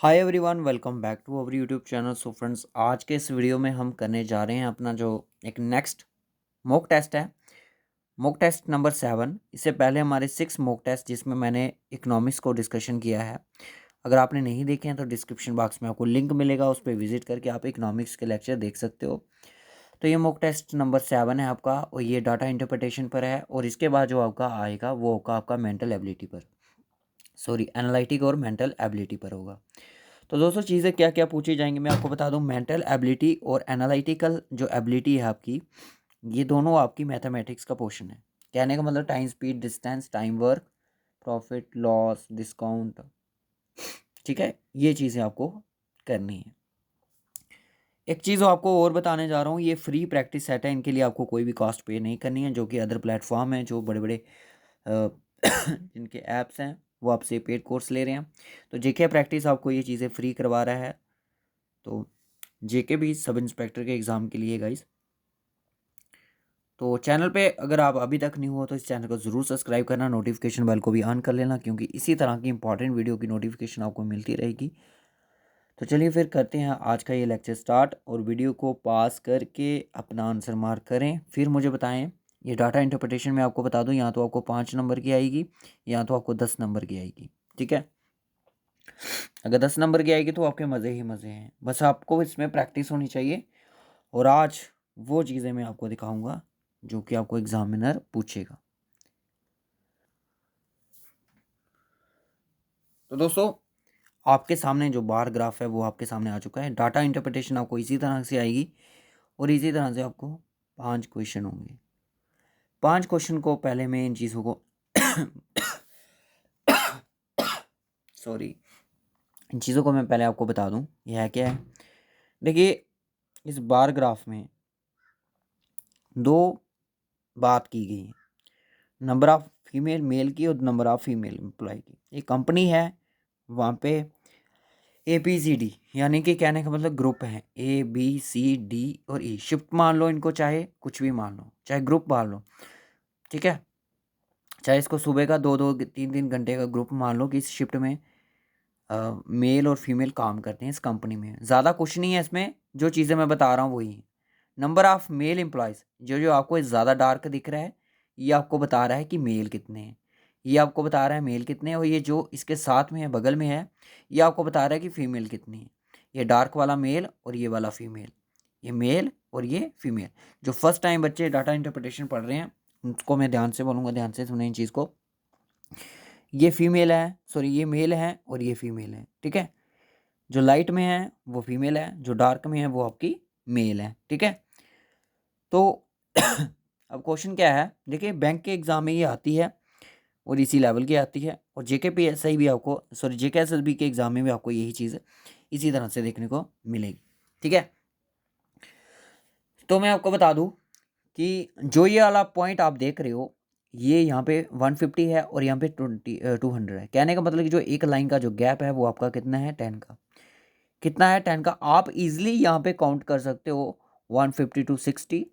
Hi everyone, welcome back to our YouTube channel. So friends, आज के इस video में हम करने जा रहे हैं अपना जो एक नेक्स्ट मॉक टेस्ट है, मॉक टेस्ट नंबर 7। इससे पहले हमारे 6 मॉक टेस्ट जिसमें मैंने इकोनॉमिक्स को डिस्कशन किया है। अगर आपने नहीं देखे हैं तो डिस्क्रिप्शन बॉक्स में आपको लिंक मिलेगा, उस पर विजिट करके आप इकोनॉमिक्स के लेक्चर देख सकते हो। तो ये मॉक टेस्ट नंबर 7 है आपका, और ये डाटा इंटरप्रिटेशन पर है। और इसके बाद जो आपका आएगा वो होगा आपका मेंटल एबिलिटी पर, सॉरी एनालिटिक और मेंटल एबिलिटी पर होगा। तो दोस्तों, चीज़ें क्या क्या पूछी जाएंगी मैं आपको बता दूं। मेंटल एबिलिटी और एनालिटिकल जो एबिलिटी है आपकी, ये दोनों आपकी मैथमेटिक्स का पोर्शन है। कहने का मतलब time, speed, distance, time, work, profit, loss, discount, ठीक है, ये चीज़ें आपको करनी है। एक चीज़ आपको और बताने जा रहा हूँ, ये फ्री प्रैक्टिस सेट है, इनके लिए आपको कोई भी कॉस्ट पे नहीं करनी है। जो कि अदर प्लेटफॉर्म है, जो बड़े बड़े जिनके ऐप्स हैं, वो आपसे पेड कोर्स ले रहे हैं। तो जेके प्रैक्टिस आपको ये चीज़ें फ्री करवा रहा है। तो जेके भी सब इंस्पेक्टर के एग्ज़ाम के लिए गाइस। तो चैनल पे अगर आप अभी तक नहीं हो तो इस चैनल को ज़रूर सब्सक्राइब करना, नोटिफिकेशन बेल को भी ऑन कर लेना, क्योंकि इसी तरह की इंपॉर्टेंट वीडियो की नोटिफिकेशन आपको मिलती रहेगी। तो चलिए फिर करते हैं आज का ये लेक्चर स्टार्ट, और वीडियो को पास करके अपना आंसर मार्क करें, फिर मुझे बताएं। ये डाटा इंटरप्रिटेशन में आपको बता दूं, यहाँ तो आपको 5 नंबर की आएगी, यहाँ तो आपको 10 नंबर की आएगी। ठीक है, अगर 10 नंबर की आएगी तो आपके मज़े ही मज़े हैं, बस आपको इसमें प्रैक्टिस होनी चाहिए। और आज वो चीज़ें मैं आपको दिखाऊंगा जो कि आपको एग्जामिनर पूछेगा। तो दोस्तों, आपके सामने जो बार ग्राफ है वो आपके सामने आ चुका है। डाटा इंटरप्रिटेशन आपको इसी तरह से आएगी, और इसी तरह से आपको 5 क्वेश्चन होंगे। 5 क्वेश्चन को पहले मैं इन चीज़ों को सॉरी, इन चीज़ों को मैं पहले आपको बता दूं, यह है क्या है। देखिए, इस बार ग्राफ में दो बात की गई है, नंबर ऑफ फीमेल मेल की और नंबर ऑफ फीमेल एम्प्लॉय की। एक कंपनी है, वहाँ पे ABCD, यानी कि कहने का मतलब ग्रुप है ABCD और E। शिफ्ट मान लो इनको, चाहे कुछ भी मान लो, चाहे ग्रुप मान लो, ठीक है। चाहे इसको सुबह का 2-2 3-3 घंटे का ग्रुप मान लो कि इस शिफ्ट में मेल और फीमेल काम करते हैं इस कंपनी में। ज़्यादा कुछ नहीं है इसमें, जो चीज़ें मैं बता रहा हूँ वही है। नंबर ऑफ़ मेल एम्प्लॉयज़, जो जो आपको ज़्यादा डार्क दिख रहा है, ये आपको बता रहा है कि मेल कितने हैं। ये आपको बता रहा है मेल कितने हैं, और ये जो इसके साथ में है, बगल में है, ये आपको बता रहा है कि फ़ीमेल कितनी है। ये डार्क वाला मेल और ये वाला फ़ीमेल, ये मेल और ये फ़ीमेल। जो फर्स्ट टाइम बच्चे डाटा इंटरप्रिटेशन पढ़ रहे हैं, उनको मैं ध्यान से बोलूँगा, ध्यान से सुने इन चीज़ को। ये फीमेल है, सॉरी ये मेल है और ये फीमेल है, ठीक है। जो लाइट में है वो फीमेल है, जो डार्क में है वो आपकी मेल है, ठीक है। तो अब क्वेश्चन क्या है, देखिए बैंक के एग्जाम में ये आती है और इसी लेवल की आती है, और JKPSI भी आपको, सॉरी JKSSB के एग्जाम में भी आपको यही चीज़ इसी तरह से देखने को मिलेगी, ठीक है। तो मैं आपको बता दूं कि जो ये वाला पॉइंट आप देख रहे हो, ये यहाँ पे 150 है और यहाँ पे 200 है। कहने का मतलब कि जो एक लाइन का जो गैप है वो आपका कितना है, 10 का। कितना है, 10 का। आप इजीली यहाँ पे काउंट कर सकते हो 150 to 60,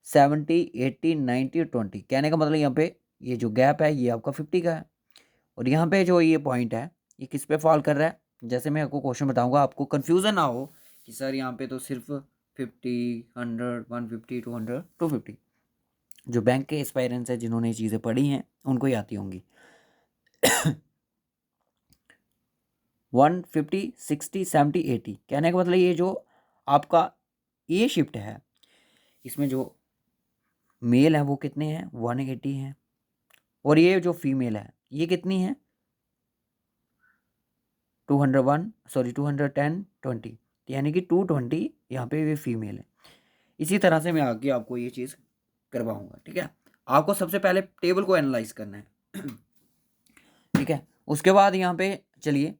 70, 80, 90 और 20। कहने का मतलब यहाँ पे ये जो गैप है ये आपका 50 का है, और यहाँ पे जो ये पॉइंट है ये किस पे फॉल कर रहा है। जैसे मैं आपको क्वेश्चन बताऊंगा, आपको कंफ्यूजन ना हो कि सर यहाँ पे तो सिर्फ 50, 100, 150, 200, 250। जो बैंक के एस्पायरेंट्स है, जिन्होंने ये चीज़ें पढ़ी हैं, उनको ही आती होंगी। 150, 60, 70, 80। कहने का मतलब ये जो आपका ये शिफ्ट है, इसमें जो मेल है वो कितने हैं, 180 हैं, और ये जो फीमेल है ये कितनी है, 201, सॉरी 210, 20। यानी कि 220 यहाँ पे ये फीमेल है। इसी तरह से मैं आगे आपको ये चीज़ करवाऊंगा, ठीक है। आपको सबसे पहले टेबल को एनालाइज करना है, ठीक है। उसके बाद यहाँ पे चलिए,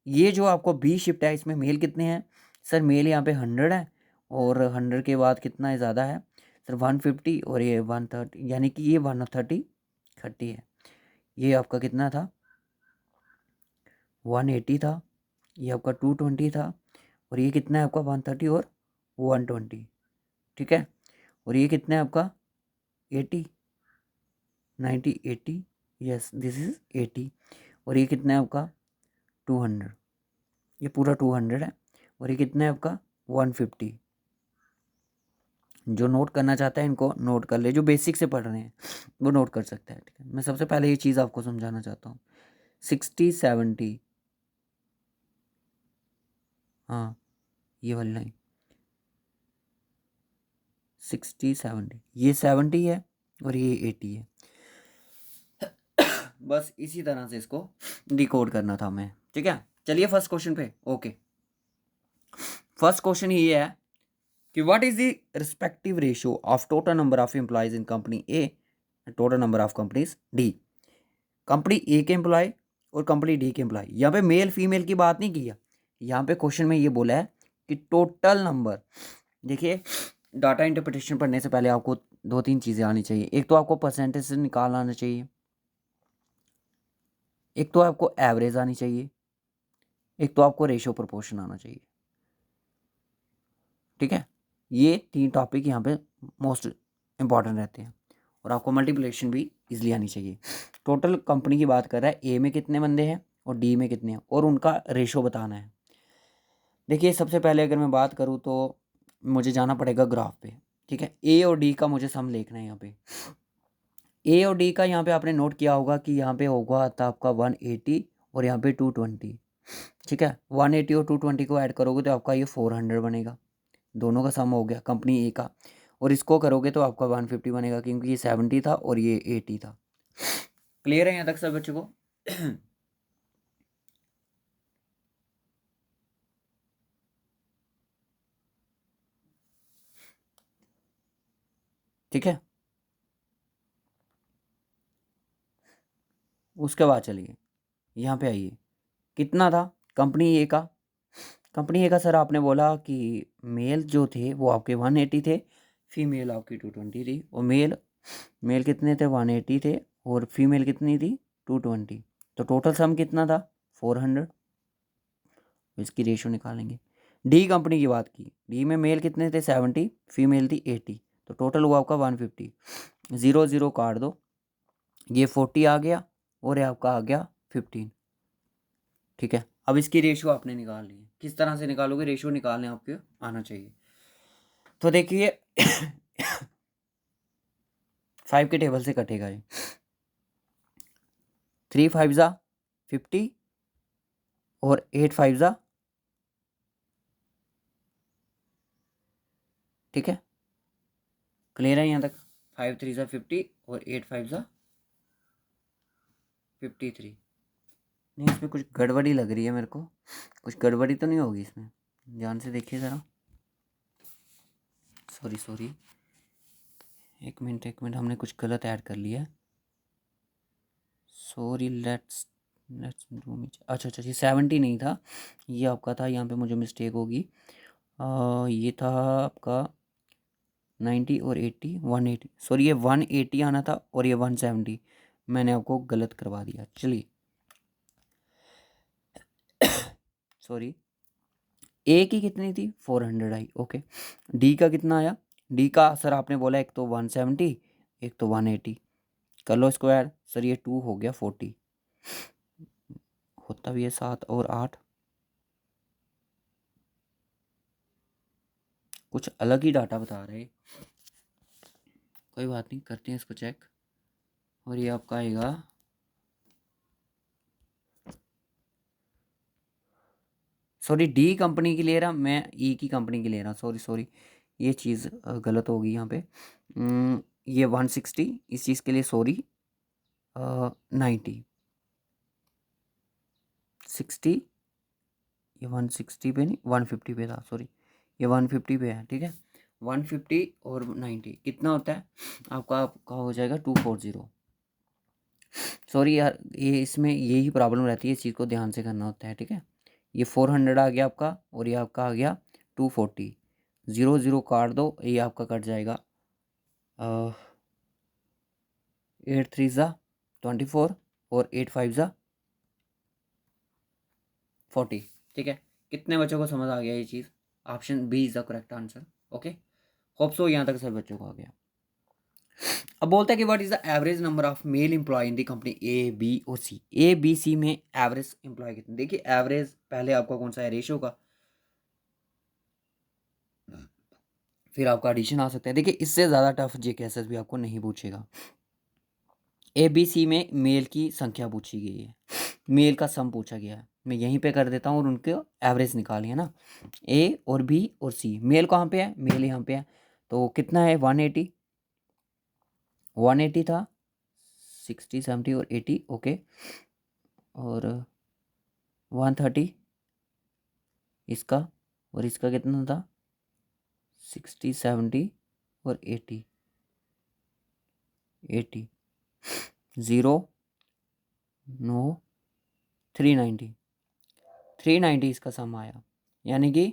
ये जो आपको बी शिफ्ट है, इसमें मेल कितने हैं। सर मेल यहाँ पे 100 है, और 100 के बाद कितना है, ज़्यादा है सर 150, और ये 130, यानी कि ये 130 है। ये आपका कितना था, 180 था। ये आपका 220 था, और ये कितना है आपका 130 और 120, ठीक है। और ये कितना है आपका 80, 90, 80, यस दिस इज 80। और ये कितना है आपका 200, ये पूरा 200 है और ये कितना है आपका 150। जो नोट करना चाहता है इनको नोट कर ले, जो बेसिक से पढ़ रहे हैं वो नोट कर सकता है, ठीक है। मैं सबसे पहले ये चीज़ आपको समझाना चाहता हूँ। 60-70, हाँ ये वाली लाइन 60-70, ये 70 है और ये 80 है। बस इसी तरह से इसको डिकोड करना था मैं, ठीक है। चलिए फर्स्ट क्वेश्चन पे। ओके, फर्स्ट क्वेश्चन ये है कि what is the respective ratio of total number of employees in company A and total number of companies D. Company A के एम्प्लॉय और कंपनी डी के एम्प्लॉय, यहाँ पे मेल फीमेल की बात नहीं की है, यहाँ पे क्वेश्चन में ये बोला है कि टोटल नंबर। देखिए, डाटा इंटरप्रिटेशन पढ़ने से पहले आपको दो तीन चीज़ें आनी चाहिए। एक तो आपको परसेंटेज से निकाल आना चाहिए, एक तो आपको एवरेज आनी चाहिए, एक तो आपको रेशियो प्रोपोर्शन आना चाहिए, ठीक है। ये तीन टॉपिक यहाँ पे मोस्ट इंपॉर्टेंट रहते हैं और आपको मल्टीप्लिकेशन भी इजीली आनी चाहिए। टोटल कंपनी की बात कर रहा है, ए में कितने बंदे हैं और डी में कितने हैं और उनका रेशियो बताना है। देखिए, सबसे पहले अगर मैं बात करूँ तो मुझे जाना पड़ेगा ग्राफ पे, ठीक है। ए और डी का मुझे सम लिखना है यहाँ पे। ए और डी का यहाँ पे आपने नोट किया होगा कि यहाँ पे होगा था आपका 180 और यहाँ पे 220, ठीक है। 180 और 220 को ऐड करोगे तो आपका ये 400 बनेगा। दोनों का सम हो गया कंपनी ए का, और इसको करोगे तो आपका 150 बनेगा क्योंकि ये 70 था और ये 80 था। क्लियर है यहाँ तक सब बच्चों को? ठीक है। उसके बाद चलिए यहाँ पे आइए, कितना था कंपनी ए का। कंपनी ए का सर आपने बोला कि मेल जो थे वो आपके 180 थे, फीमेल आपकी 220 थी, और मेल मेल कितने थे 180 थे और फीमेल कितनी थी 220। तो टोटल सम कितना था 400। इसकी रेशियो निकालेंगे। डी कंपनी की बात की, डी में मेल कितने थे 70, फीमेल थी 80, तो टोटल हुआ आपका 150। 0 0 काट दो, ये 40 आ गया और ये आपका आ गया 15, ठीक है। अब इसकी रेशियो आपने निकालनी है। किस तरह से निकालोगे? रेशियो निकालने आपके आना चाहिए। तो देखिए 5 के टेबल से कटेगा ये। 3 5 ज़ा 50 और 8 5 ज़ा, ठीक है। क्लियर है यहाँ तक? 5 3 ज़ा 50 और 8 5 ज़ा 53। नहीं, इसमें कुछ गड़बड़ी लग रही है मेरे को। कुछ गड़बड़ी तो नहीं होगी इसमें? ध्यान से देखिए ज़रा। सॉरी सॉरी, एक मिनट, हमने कुछ गलत ऐड कर लिया है। सॉरी, लेट्स लेट्स डू मी। अच्छा, ये 70 नहीं था, ये आपका था, यहाँ पे मुझे मिस्टेक होगी। ये था आपका 90 और 80, 180। सॉरी, ये 180 आना था और ये 170, मैंने आपको गलत करवा दिया। चलिए सॉरी, ए की कितनी थी 400 आई, ओके। डी का कितना आया? डी का सर आपने बोला एक तो 170 एक तो 180, कर लो इसको ऐड। सर ये 2 हो गया 40, होता भी है 7 और 8, कुछ अलग ही डाटा बता रहे। कोई बात नहीं, करते हैं इसको चेक। और ये आपका आएगा सॉरी, डी कंपनी की ले रहा, मैं ई की कंपनी की ले रहा। सॉरी, ये चीज़ गलत होगी यहाँ पे। ये 160, इस चीज़ के लिए सॉरी। 90 60, ये 160 पे नहीं 150 पे था, सॉरी ये 150 पे है, ठीक है। 150 और 90 कितना होता है आपका हो जाएगा 240। सॉरी यार, ये इसमें यही प्रॉब्लम रहती है, इस चीज़ को ध्यान से करना होता है, ठीक है। ये 400 आ गया आपका और ये आपका आ गया 240। 0 0 काट दो, ये आपका कट जाएगा 8 3 ज़ा 24 और 8 5 ज़ा 40, ठीक है। कितने बच्चों को समझ आ गया ये चीज़? Option B is the correct answer. Okay, hope so यहाँ तक सब बच्चों को आ गया। अब बोलता है कि what is the average number of male employ in the company A B और सी। ए बी सी में एवरेज एम्प्लॉय कितने, देखिए एवरेज पहले आपका कौन सा है, रेशियो का, फिर आपका एडिशन आ सकता है। देखिए इससे ज़्यादा टफ जीकेएसएस भी आपको नहीं पूछेगा। ए बी सी में मेल की संख्या पूछी गई है, मेल का सम पूछा गया है। मैं यहीं पे कर देता हूँ और उनके एवरेज निकालिए ना, ए और बी और सी। मेल कहाँ पे है, मेल यहाँ पे है, तो कितना है 180, 180 था, 60 70 और 80, ओके, और 130 इसका, और इसका कितना था 60 70 और 80, 80 0 9 390, 390 इसका सम आया। यानी कि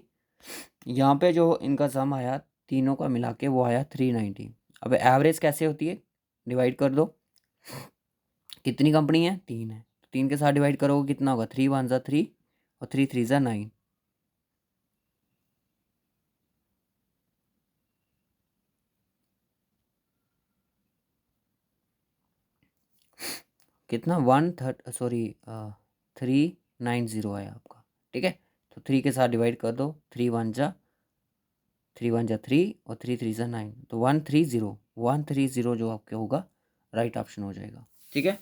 यहाँ पे जो इनका सम आया तीनों का मिला के वो आया 390। अब एवरेज कैसे होती है, डिवाइड कर दो, कितनी कंपनी है, तीन है, तो तीन के साथ डिवाइड करोगे कितना होगा, 3 1 ज़ा 3 और 3 3 ज़ा 9। कितना 390 आया आपका, ठीक है। तो 3 के साथ डिवाइड कर दो, 3 1 ज़ा 3 और 3 3 ज़ा 9, तो 130 जो आपके होगा राइट ऑप्शन हो जाएगा, ठीक है।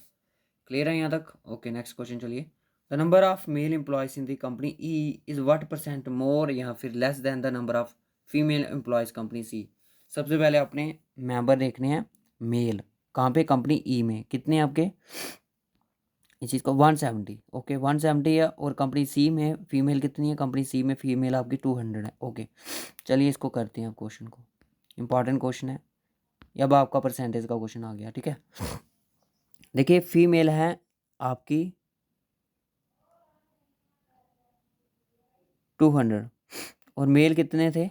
क्लियर है यहाँ तक, ओके। नेक्स्ट क्वेश्चन चलिए। The number of male employees in the company E is what percent more या फिर less than the number of female employees company C. सबसे पहले अपने मेंबर देखने हैं, मेल कहाँ पे, कंपनी ई में कितने हैं आपके, इस चीज़ को 170, ओके 170 है, और कंपनी सी में फीमेल कितनी है, कंपनी सी में फीमेल आपकी 200 है, ओके। चलिए इसको करते हैं, क्वेश्चन को, इंपॉर्टेंट क्वेश्चन है। अब आपका परसेंटेज का क्वेश्चन आ गया, ठीक है। देखिए फीमेल है आपकी 200 और मेल कितने थे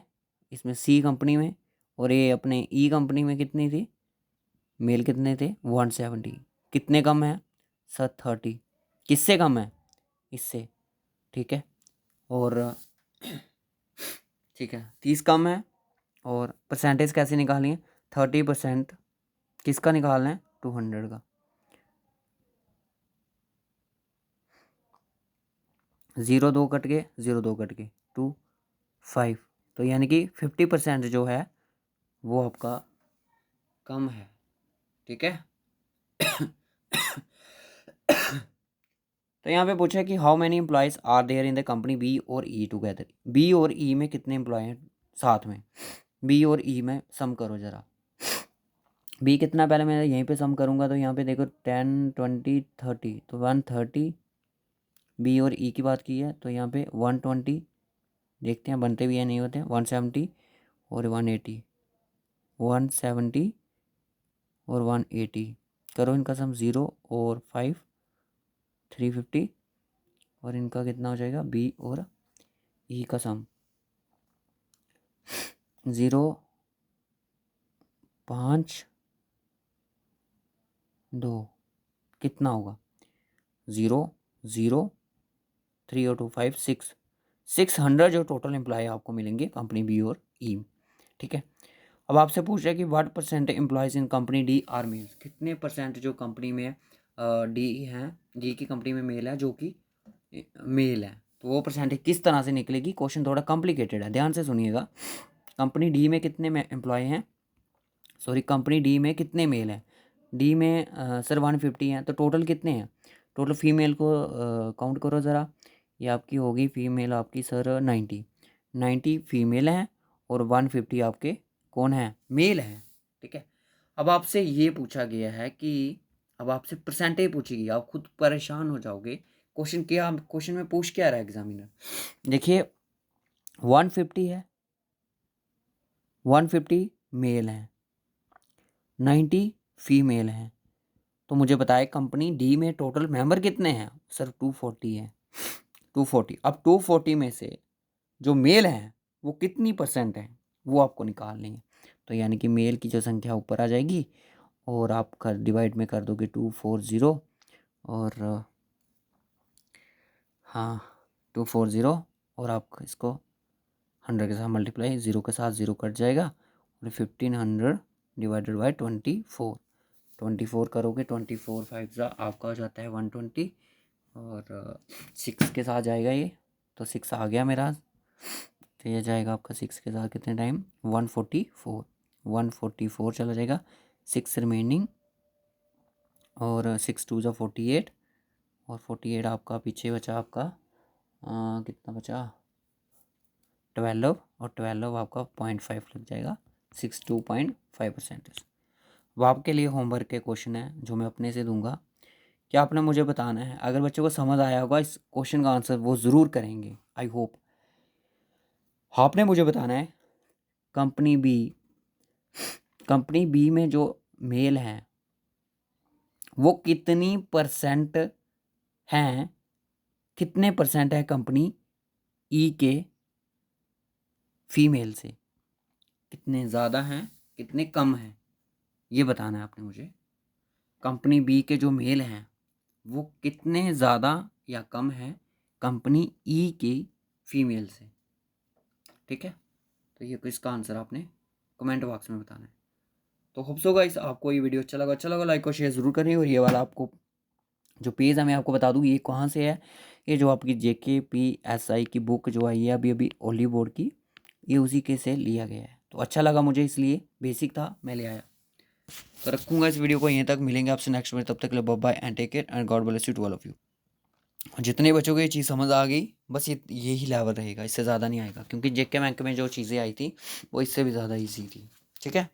इसमें, सी कंपनी में, और ये अपने ई कंपनी में कितनी थी, मेल कितने थे 170, कितने कम है सर 30, किससे कम है, इससे, ठीक है। और ठीक है 30 कम है, और परसेंटेज कैसे निकालनी है, 30% किसका निकालना है, 200 का, 0 2 कट के 0 2 कट के 2 5, तो यानी कि 50% जो है वो आपका कम है, ठीक है। तो यहाँ पे पूछा है कि how many employees are there in the company B और ई टुगेदर। बी और ई में कितने एम्प्लॉय हैं साथ में, बी और ई में सम करो ज़रा। बी कितना, पहले मैं यहीं पे सम करूँगा, तो यहाँ पे देखो 10 20 30, तो 130। बी और ई की बात की है तो यहाँ पे 120, देखते हैं बनते भी है नहीं होते, 170 और 180, 170 और 180, करो इनका सम 0 और 5 350, और इनका कितना हो जाएगा बी और ई का सम 0 5 2, कितना होगा 0 0 3 और 2 5 6, 600 जो टोटल एम्प्लॉय आपको मिलेंगे कंपनी बी और ई, ठीक है। अब आपसे पूछ रहा है कि what percent employees in company D are male, कितने परसेंट जो कंपनी में डी हैं, डी की कंपनी में मेल है जो कि मेल है, तो वो परसेंटेज किस तरह से निकलेगी। क्वेश्चन थोड़ा कॉम्प्लिकेटेड है, ध्यान से सुनिएगा। कंपनी डी में कितने में एम्प्लॉय हैं, सॉरी कंपनी डी में कितने मेल हैं, डी में सर 150 हैं, तो टोटल कितने हैं, टोटल फीमेल को काउंट करो ज़रा। ये आपकी होगी फीमेल आपकी सर 90 फीमेल हैं, और 150 आपके कौन है, मेल हैं, ठीक है। अब आपसे ये पूछा गया है कि अब आपसे परसेंटेज पूछी गई, आप खुद परेशान हो जाओगे। क्वेश्चन क्या, क्वेश्चन में पूछ क्या रहा है एग्जामिनर, देखिए 150 है, 150 मेल हैं, 90 फीमेल हैं, तो मुझे बताए कंपनी डी में टोटल मेंबर कितने हैं, सर 240 है, 240। अब 240 में से जो मेल हैं वो कितनी परसेंट है वो आपको निकालनी है। तो यानी कि मेल की जो संख्या ऊपर आ जाएगी, और आप कर डिवाइड में कर दोगे 240, और हाँ 240, और आप इसको 100 के साथ मल्टीप्लाई, 0 के साथ 0 कट जाएगा, और 1500 डिवाइडेड बाई 24। 24 करोगे, 24 5 आपका हो जाता है 120, और 6 के साथ जाएगा ये, तो 6 आ गया मेरा। तो ये जाएगा आपका 6 के साथ कितने टाइम, 144। 144 चला जाएगा, 6 रिमेनिंग, और 6 2 ज़ा 48, और 48 आपका पीछे बचा आपका कितना बचा 12, और 12 आपका 0.5 लग जाएगा, 62.5%। वो आपके लिए होमवर्क के क्वेश्चन है जो मैं अपने से दूंगा, कि आपने मुझे बताना है। अगर बच्चों को समझ आया होगा इस क्वेश्चन का आंसर वो ज़रूर करेंगे, आई होप। आपने मुझे बताना है कंपनी बी में जो मेल हैं वो कितनी परसेंट हैं, कितने परसेंट है कंपनी ई के फीमेल से, कितने ज़्यादा हैं कितने कम हैं, ये बताना है आपने मुझे। कंपनी बी के जो मेल हैं वो कितने ज़्यादा या कम है कंपनी ई के फीमेल से, ठीक है। तो ये इसका आंसर आपने कमेंट बॉक्स में बताना है। तो होप सो गाइस आपको ये वीडियो अच्छा लगा लाइक और शेयर ज़रूर करें। और ये वाला आपको जो पेज है मैं आपको बता दूँ ये कहाँ से है, ये जो आपकी JKPSI की बुक जो आई है अभी ओली बोर्ड की, ये उसी के से लिया गया है। तो अच्छा लगा मुझे, इसलिए बेसिक था मैं ले आया। तो रखूँगा इस वीडियो को यहीं तक, मिलेंगे आपसे नेक्स्ट में, तब तक के लिए bye bye and take care and God bless you to all of you. जितने बच्चों को ये चीज़ समझ आ गई बस यही लेवल रहेगा, इससे ज़्यादा नहीं आएगा, क्योंकि JK बैंक में जो चीज़ें आई थी वो इससे भी ज़्यादा ईजी थी, ठीक है।